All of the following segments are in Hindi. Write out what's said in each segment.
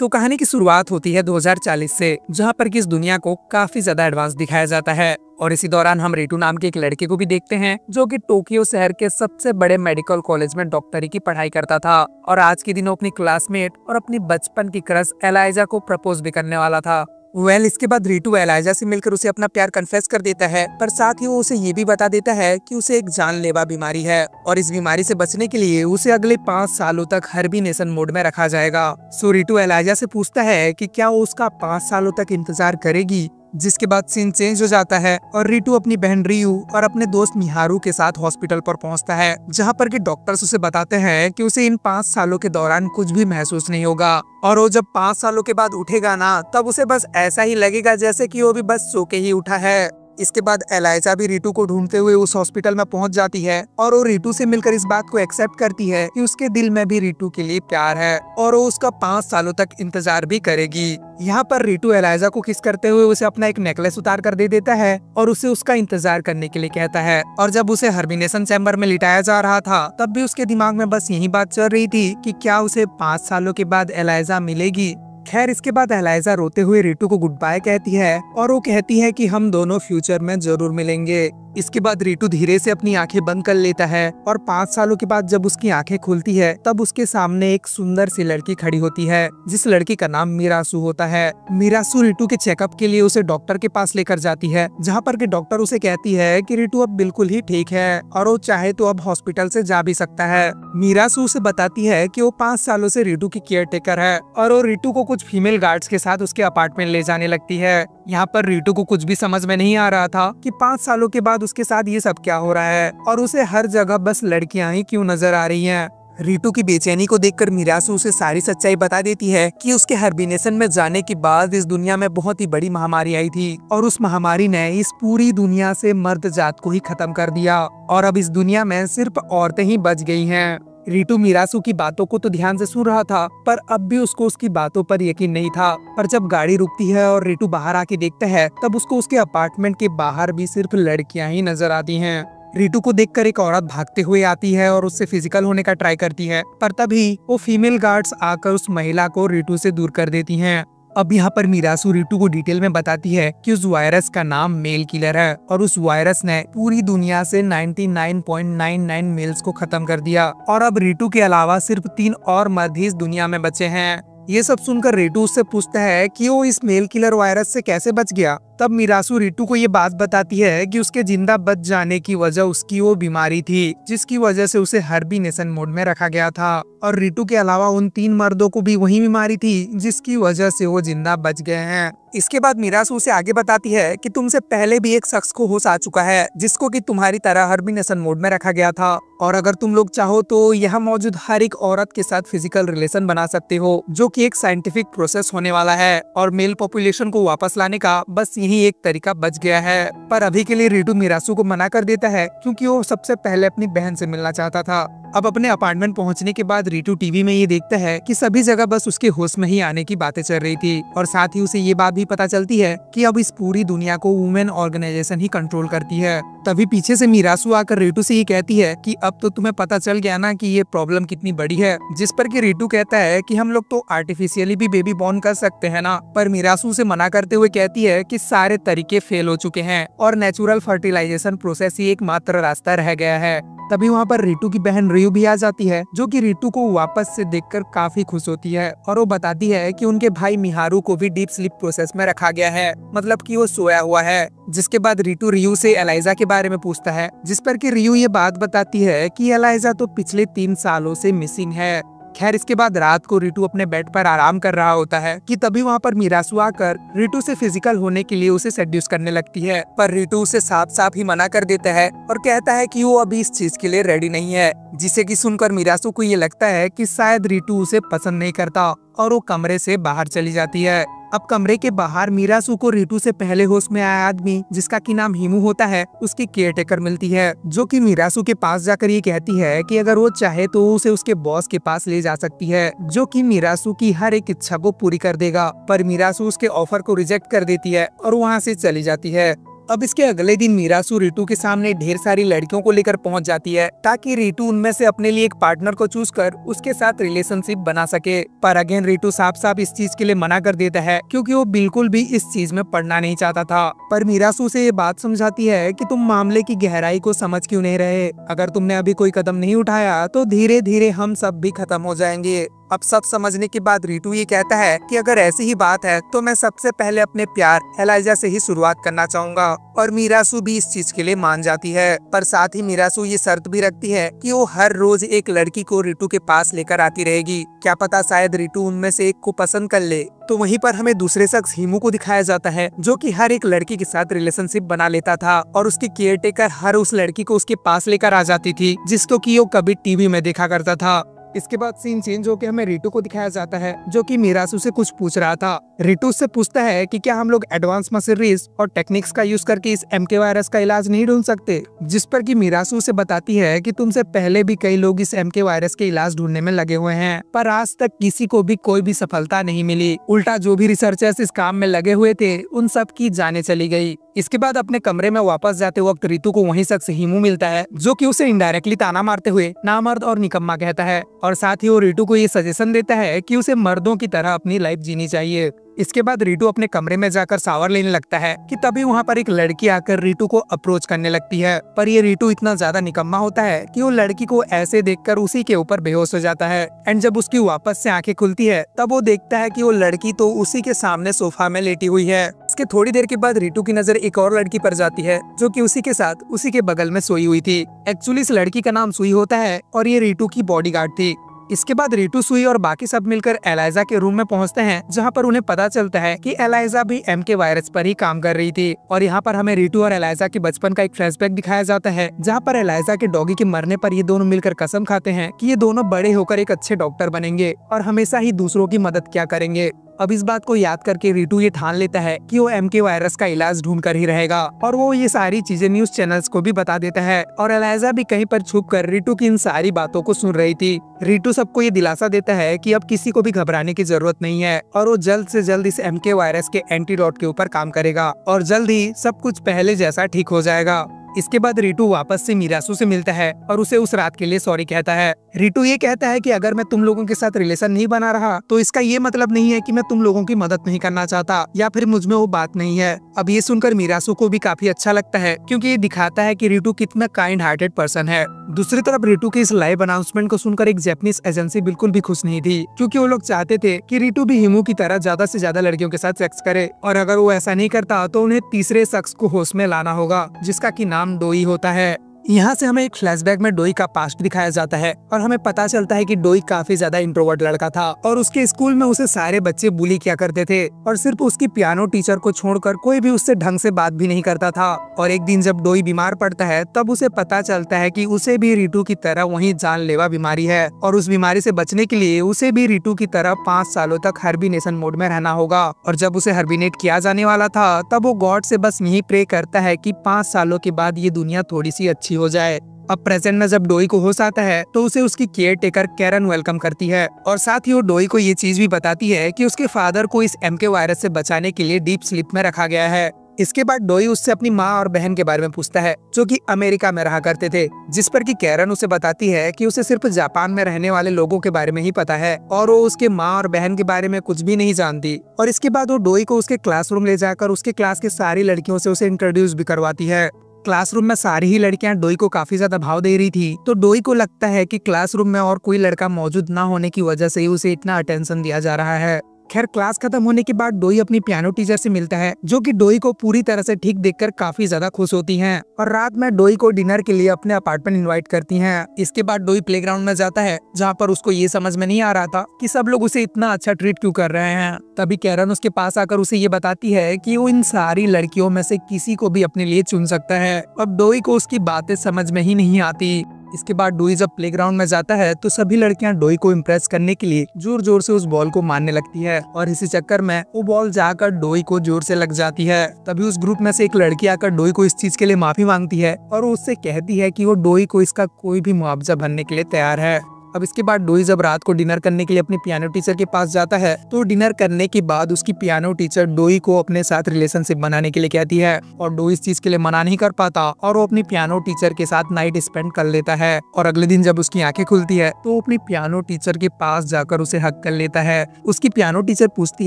तो कहानी की शुरुआत होती है 2040 से, जहाँ पर कि इस दुनिया को काफी ज्यादा एडवांस दिखाया जाता है। और इसी दौरान हम रितु नाम के एक लड़के को भी देखते हैं जो कि टोक्यो शहर के सबसे बड़े मेडिकल कॉलेज में डॉक्टरी की पढ़ाई करता था और आज के दिनों अपनी क्लासमेट और अपनी बचपन की क्रश एलाइजा को प्रपोज भी करने वाला था। इसके बाद रितु एलाइजा से मिलकर उसे अपना प्यार कन्फेस कर देता है, पर साथ ही वो उसे ये भी बता देता है कि उसे एक जानलेवा बीमारी है और इस बीमारी से बचने के लिए उसे अगले 5 सालों तक हाइबरनेशन मोड में रखा जाएगा। सो रितु एलाइजा से पूछता है कि क्या वो उसका 5 सालों तक इंतजार करेगी। जिसके बाद सीन चेंज हो जाता है और रितु अपनी बहन रियू और अपने दोस्त मिहारू के साथ हॉस्पिटल पर पहुंचता है, जहां पर कि डॉक्टर्स उसे बताते हैं कि उसे इन 5 सालों के दौरान कुछ भी महसूस नहीं होगा और वो जब 5 सालों के बाद उठेगा ना, तब उसे बस ऐसा ही लगेगा जैसे कि वो भी बस सो के ही उठा है। इसके बाद एलाइजा भी रितु को ढूंढते हुए उस हॉस्पिटल में पहुंच जाती है और वो रितु से मिलकर इस बात को एक्सेप्ट करती है कि उसके दिल में भी रितु के लिए प्यार है और वो उसका 5 सालों तक इंतजार भी करेगी। यहाँ पर रितु एलाइजा को किस करते हुए उसे अपना एक नेकलेस उतार कर दे देता है और उसे उसका इंतजार करने के लिए कहता है। और जब उसे हाइबरनेशन चैम्बर में लिटाया जा रहा था, तब भी उसके दिमाग में बस यही बात चल रही थी कि क्या उसे 5 सालों के बाद एलाइजा मिलेगी। खैर, इसके बाद एलाइजा रोते हुए रितु को गुड बाय कहती है और वो कहती है कि हम दोनों फ्यूचर में जरूर मिलेंगे। इसके बाद रितु धीरे से अपनी आंखें बंद कर लेता है और 5 सालों के बाद जब उसकी आंखें खुलती है, तब उसके सामने एक सुंदर सी लड़की खड़ी होती है, जिस लड़की का नाम मिरासु होता है। मिरासु रितु के चेकअप के लिए उसे डॉक्टर के पास लेकर जाती है, जहाँ पर कि डॉक्टर उसे कहती है कि रितु अब बिल्कुल ही ठीक है और वो चाहे तो अब हॉस्पिटल से जा भी सकता है। मिरासु उसे बताती है कि वो 5 सालों से रितु की केयर टेकर है और वो रितु को कुछ फीमेल गार्ड्स के साथ उसके अपार्टमेंट ले जाने लगती है। यहाँ पर रितु को कुछ भी समझ में नहीं आ रहा था कि 5 सालों के बाद उसके साथ ये सब क्या हो रहा है और उसे हर जगह बस लड़कियां ही क्यों नजर आ रही हैं। रितु की बेचैनी को देखकर मिरासु उसे सारी सच्चाई बता देती है कि उसके हाइबरनेशन में जाने के बाद इस दुनिया में बहुत ही बड़ी महामारी आई थी और उस महामारी ने इस पूरी दुनिया से मर्द जात को ही खत्म कर दिया और अब इस दुनिया में सिर्फ औरतें ही बच गई हैं। रितु मिरासु की बातों को तो ध्यान से सुन रहा था, पर अब भी उसको उसकी बातों पर यकीन नहीं था। पर जब गाड़ी रुकती है और रितु बाहर आके देखता है, तब उसको उसके अपार्टमेंट के बाहर भी सिर्फ लड़कियां ही नजर आती हैं। रितु को देखकर एक औरत भागते हुए आती है और उससे फिजिकल होने का ट्राई करती है, पर तभी वो फीमेल गार्ड्स आकर उस महिला को रितु से दूर कर देती हैं। अब यहाँ पर मिरासु रितु को डिटेल में बताती है कि उस वायरस का नाम मेल किलर है और उस वायरस ने पूरी दुनिया से 99.99 मेल्स को खत्म कर दिया और अब रितु के अलावा सिर्फ 3 और मर्द ही इस दुनिया में बचे हैं। ये सब सुनकर रितु उससे पूछता है कि वो इस मेल किलर वायरस से कैसे बच गया। तब मिरासु रितु को ये बात बताती है कि उसके जिंदा बच जाने की वजह उसकी वो बीमारी थी, जिसकी वजह से उसे हाइबरनेशन मोड में रखा गया था और रितु के अलावा उन 3 मर्दों को भी वही बीमारी थी जिसकी वजह से वो जिंदा बच गए हैं। इसके बाद मिरासु उसे आगे बताती है कि तुमसे पहले भी एक शख्स को होश आ चुका है जिसको कि तुम्हारी तरह हाइबरनेशन मोड में रखा गया था और अगर तुम लोग चाहो तो यहाँ मौजूद हर एक औरत के साथ फिजिकल रिलेशन बना सकते हो, जो कि एक साइंटिफिक प्रोसेस होने वाला है और मेल पॉपुलेशन को वापस लाने का बस यही एक तरीका बच गया है। पर अभी के लिए रितु मिरासु को मना कर देता है क्योंकि वो सबसे पहले अपनी बहन से मिलना चाहता था। अब अपने अपार्टमेंट पहुंचने के बाद रितु टीवी में ये देखता है कि सभी जगह बस उसके होश में ही आने की बातें चल रही थी और साथ ही उसे ये बात भी पता चलती है कि अब इस पूरी दुनिया को वुमेन ऑर्गेनाइजेशन ही कंट्रोल करती है। तभी पीछे से मिरासु आकर रितु से ये कहती है कि अब तो तुम्हें पता चल गया ना कि ये प्रॉब्लम कितनी बड़ी है, जिस पर कि रितु कहता है कि हम लोग तो आर्टिफिशियली भी बेबी बॉर्न कर सकते हैं ना, पर मिरासु से मना करते हुए कहती है कि सारे तरीके फेल हो चुके हैं और नेचुरल फर्टिलाइजेशन प्रोसेस ही एकमात्र रास्ता रह गया है। तभी वहाँ पर रितु की बहन रियू भी आ जाती है, जो कि रितु को वापस से देखकर काफी खुश होती है और वो बताती है कि उनके भाई मिहारू को भी डीप स्लीप प्रोसेस में रखा गया है, मतलब कि वो सोया हुआ है। जिसके बाद रितु रियू से एलाइजा के बारे में पूछता है, जिस पर कि रियू ये बात बताती है कि एलाइजा तो पिछले 3 सालों से मिसिंग है। खैर, इसके बाद रात को रितु अपने बेड पर आराम कर रहा होता है कि तभी वहाँ पर मिरासु आकर रितु से फिजिकल होने के लिए उसे सेड्यूस करने लगती है, पर रितु उसे साफ साफ ही मना कर देता है और कहता है कि वो अभी इस चीज के लिए रेडी नहीं है, जिसे कि सुनकर मिरासु को ये लगता है कि शायद रितु उसे पसंद नहीं करता और वो कमरे से बाहर चली जाती है। अब कमरे के बाहर मिरासु को रितु से पहले होश में आया आदमी, जिसका की नाम हिमू होता है, उसकी केयर टेकर मिलती है, जो कि मिरासु के पास जाकर ये कहती है कि अगर वो चाहे तो उसे उसके बॉस के पास ले जा सकती है, जो कि मिरासु की हर एक इच्छा को पूरी कर देगा। पर मिरासु उसके ऑफर को रिजेक्ट कर देती है और वहाँ से चली जाती है। अब इसके अगले दिन मीरासु रितु के सामने ढेर सारी लड़कियों को लेकर पहुंच जाती है ताकि रितु उनमें से अपने लिए एक पार्टनर को चूज कर उसके साथ रिलेशनशिप बना सके। पर अगेन रितु साफ साफ इस चीज के लिए मना कर देता है क्योंकि वो बिल्कुल भी इस चीज में पढ़ना नहीं चाहता था। पर मीरासु से ये बात समझाती है कि तुम मामले की गहराई को समझ क्यों नहीं रहे। अगर तुमने अभी कोई कदम नहीं उठाया तो धीरे धीरे हम सब भी खत्म हो जाएंगे। अब सब समझने के बाद रितु ये कहता है कि अगर ऐसी ही बात है तो मैं सबसे पहले अपने प्यार एलाइजा से ही शुरुआत करना चाहूंगा। और मीरासु भी इस चीज के लिए मान जाती है। पर साथ ही मीरासु ये शर्त भी रखती है कि वो हर रोज एक लड़की को रितु के पास लेकर आती रहेगी। क्या पता शायद रितु उनमें से एक को पसंद कर ले। तो वहीं पर हमें दूसरे शख्स हिमू को दिखाया जाता है जो कि हर एक लड़की के साथ रिलेशनशिप बना लेता था और उसकी केयरटेकर हर उस लड़की को उसके पास लेकर आ जाती थी जिसको कि वो कभी टीवी में देखा करता था। इसके बाद सीन चेंज होकर हमें रितु को दिखाया जाता है जो कि मीरासु से कुछ पूछ रहा था। रितु से पूछता है कि क्या हम लोग एडवांस मशीनरीज और टेक्निक्स का यूज करके इस एमके वायरस का इलाज नहीं ढूंढ सकते। जिस पर कि मीरासु से बताती है कि तुमसे पहले भी कई लोग इस एमके वायरस के इलाज ढूंढने में लगे हुए हैं पर आज तक किसी को भी कोई भी सफलता नहीं मिली। उल्टा जो भी रिसर्चर्स इस काम में लगे हुए थे उन सब की जाने चली गई। इसके बाद अपने कमरे में वापस जाते वक्त रितु को वही शख्स हिमू मिलता है जो कि उसे इनडायरेक्टली ताना मारते हुए नामर्द और निकम्मा कहता है और साथ ही वो रितु को ये सजेशन देता है कि उसे मर्दों की तरह अपनी लाइफ जीनी चाहिए। इसके बाद रितु अपने कमरे में जाकर शावर लेने लगता है कि तभी वहाँ पर एक लड़की आकर रितु को अप्रोच करने लगती है। पर ये रितु इतना ज्यादा निकम्मा होता है कि वो लड़की को ऐसे देखकर उसी के ऊपर बेहोश हो जाता है। एंड जब उसकी वापस से आंखें खुलती है तब वो देखता है कि वो लड़की तो उसी के सामने सोफा में लेटी हुई है। इसके थोड़ी देर के बाद रितु की नजर एक और लड़की पर जाती है जो कि उसी के साथ उसी के बगल में सोई हुई थी। एक्चुअली इस लड़की का नाम सुई होता है और ये रितु की बॉडीगार्ड थी। इसके बाद रितु, सुई और बाकी सब मिलकर एलाइजा के रूम में पहुंचते हैं जहां पर उन्हें पता चलता है कि एलाइजा भी एमके वायरस पर ही काम कर रही थी। और यहाँ पर हमें रितु और एलाइजा के बचपन का एक फ्लैशबैक दिखाया जाता है जहाँ पर एलाइजा के डॉगी के मरने पर ये दोनों मिलकर कसम खाते हैं कि ये दोनों बड़े होकर एक अच्छे डॉक्टर बनेंगे और हमेशा ही दूसरों की मदद किया करेंगे। अब इस बात को याद करके रितु ये ठान लेता है कि वो एमके वायरस का इलाज ढूंढ कर ही रहेगा और वो ये सारी चीजें न्यूज चैनल्स को भी बता देता है। और एलाइजा भी कहीं पर छुप कर रितु की इन सारी बातों को सुन रही थी। रितु सबको ये दिलासा देता है कि अब किसी को भी घबराने की जरूरत नहीं है और वो जल्द से जल्द इस एमके वायरस के एंटीडोट के ऊपर काम करेगा और जल्द ही सब कुछ पहले जैसा ठीक हो जाएगा। इसके बाद रितु वापस से मीरासु से मिलता है और उसे उस रात के लिए सॉरी कहता है। रितु ये कहता है कि अगर मैं तुम लोगों के साथ रिलेशन नहीं बना रहा तो इसका ये मतलब नहीं है कि मैं तुम लोगों की मदद नहीं करना चाहता या फिर मुझ में वो बात नहीं है। अब ये सुनकर मीरासु को भी काफी अच्छा लगता है क्योंकि ये दिखाता है कि रितु कितना काइंड हार्टेड पर्सन है। दूसरी तरफ रितु के इस लाइव अनाउंसमेंट को सुनकर एक जापानीज एजेंसी बिल्कुल भी खुश नहीं थी क्योंकि वो लोग चाहते थे कि रितु भी हिमू की तरह ज्यादा से ज्यादा लड़कियों के साथ सेक्स करे और अगर वो ऐसा नहीं करता तो उन्हें तीसरे शख्स को होश में लाना होगा जिसका की नाम डोई होता है। यहाँ से हमें एक फ्लैशबैक में डोई का पास्ट दिखाया जाता है और हमें पता चलता है कि डोई काफी ज्यादा इंट्रोवर्ट लड़का था और उसके स्कूल में उसे सारे बच्चे बुली किया करते थे और सिर्फ उसकी पियानो टीचर को छोड़कर कोई भी उससे ढंग से बात भी नहीं करता था। और एक दिन जब डोई बीमार पड़ता है तब उसे पता चलता है कि उसे भी रितु की तरह वही जानलेवा बीमारी है और उस बीमारी से बचने के लिए उसे भी रितु की तरह 5 सालों तक हर्बिनेशन मोड में रहना होगा। और जब उसे हर्बिनेट किया जाने वाला था तब वो गॉड से बस यही प्रे करता है कि 5 सालों के बाद ये दुनिया थोड़ी सी अच्छी हो जाए। अब प्रेजेंट में जब डोई को होश आता है तो उसे उसकी केयर टेकर कैरन वेलकम करती है और साथ ही वो डोई को ये चीज भी बताती है कि उसके फादर को इस एमके वायरस से बचाने के लिए डीप स्लीप में रखा गया है। इसके बाद डोई उससे अपनी माँ और बहन के बारे में पूछता है जो कि अमेरिका में रहा करते थे, जिस पर कि कैरन उसे बताती है कि उसे सिर्फ जापान में रहने वाले लोगों के बारे में ही पता है और वो उसके माँ और बहन के बारे में कुछ भी नहीं जानती। और इसके बाद वो डोई को उसके क्लासरूम ले जाकर उसके क्लास के सारी लड़कियों से उसे इंट्रोड्यूस भी करवाती है। क्लासरूम में सारी ही लड़कियां डोई को काफी ज्यादा भाव दे रही थी तो डोई को लगता है कि क्लासरूम में और कोई लड़का मौजूद ना होने की वजह से ही उसे इतना अटेंशन दिया जा रहा है। खैर क्लास खत्म होने के बाद डोई अपनी पियानो टीचर से मिलता है जो कि डोई को पूरी तरह से ठीक देखकर काफी ज्यादा खुश होती हैं और रात में डोई को डिनर के लिए अपने अपार्टमेंट इनवाइट करती हैं। इसके बाद डोई प्लेग्राउंड में जाता है जहाँ पर उसको ये समझ में नहीं आ रहा था कि सब लोग उसे इतना अच्छा ट्रीट क्यों कर रहे हैं। तभी कैरन उसके पास आकर उसे ये बताती है कि वो इन सारी लड़कियों में से किसी को भी अपने लिए चुन सकता है। अब डोई को उसकी बातें समझ में ही नहीं आती। इसके बाद डोई जब प्लेग्राउंड में जाता है तो सभी लड़कियां डोई को इम्प्रेस करने के लिए जोर जोर से उस बॉल को मारने लगती है और इसी चक्कर में वो बॉल जाकर डोई को जोर से लग जाती है। तभी उस ग्रुप में से एक लड़की आकर डोई को इस चीज के लिए माफी मांगती है और वो उससे कहती है कि वो डोई को इसका कोई भी मुआवजा भरने के लिए तैयार है। अब इसके बाद डोई जब रात को डिनर करने के लिए अपनी पियानो टीचर के पास जाता है तो डिनर करने के बाद उसकी पियानो टीचर डोई को अपने साथ रिलेशनशिप बनाने के लिए कहती है और डोई इस चीज के लिए मना नहीं कर पाता और वो अपनी पियानो टीचर के साथ नाइट स्पेंड कर लेता है। और अगले दिन जब उसकी आंखें खुलती है तो वो अपनी पियानो टीचर के पास जाकर उसे हक कर लेता है। उसकी पियानो टीचर पूछती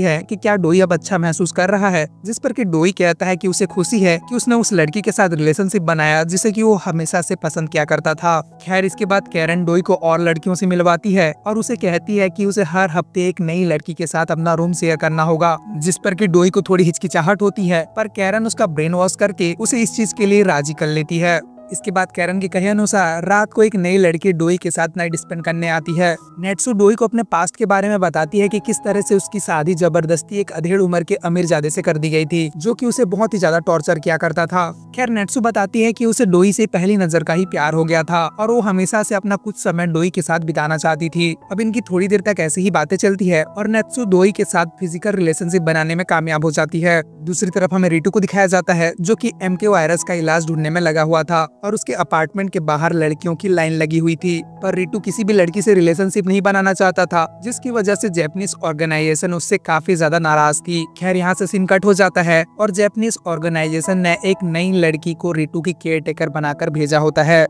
है कि क्या डोई अब अच्छा महसूस कर रहा है, जिस पर कि डोई कहता है कि उसे खुशी है कि उसने उस लड़की के साथ रिलेशनशिप बनाया जिसे कि वो हमेशा से पसंद किया करता था। खैर इसके बाद कैरन डोई को और लड़कियों से मिलवाती है और उसे कहती है कि उसे हर हफ्ते एक नई लड़की के साथ अपना रूम शेयर करना होगा, जिस पर कि डोई को थोड़ी हिचकिचाहट होती है, पर कैरन उसका ब्रेन वॉश करके उसे इस चीज के लिए राजी कर लेती है। इसके बाद कैरन के कहे अनुसार रात को एक नई लड़की डोई के साथ नाइट स्पेंड करने आती है। नेत्सु डोई को अपने पास्ट के बारे में बताती है कि किस तरह से उसकी शादी जबरदस्ती एक अधेड़ उम्र के अमीरजादे से कर दी गई थी, जो कि उसे बहुत ही ज्यादा टॉर्चर किया करता था। खैर नेत्सु बताती है कि उसे डोई से पहली नजर का ही प्यार हो गया था और वो हमेशा से अपना कुछ समय डोई के साथ बिताना चाहती थी। अब इनकी थोड़ी देर तक ऐसे ही बातें चलती है और नेत्सु डोई के साथ फिजिकल रिलेशनशिप बनाने में कामयाब हो जाती है। दूसरी तरफ हमें रिटू को दिखाया जाता है जो कि MK वायरस का इलाज ढूंढने में लगा हुआ था और उसके अपार्टमेंट के बाहर लड़कियों की लाइन लगी हुई थी, पर रिटू किसी भी लड़की से रिलेशनशिप नहीं बनाना चाहता था, जिसकी वजह से जापानीज ऑर्गेनाइजेशन उससे काफी ज्यादा नाराज थी। खैर यहाँ से सीन कट हो जाता है और जापानीज ऑर्गेनाइजेशन ने एक नई लड़की को रिटू की केयर टेकर बनाकर भेजा होता है।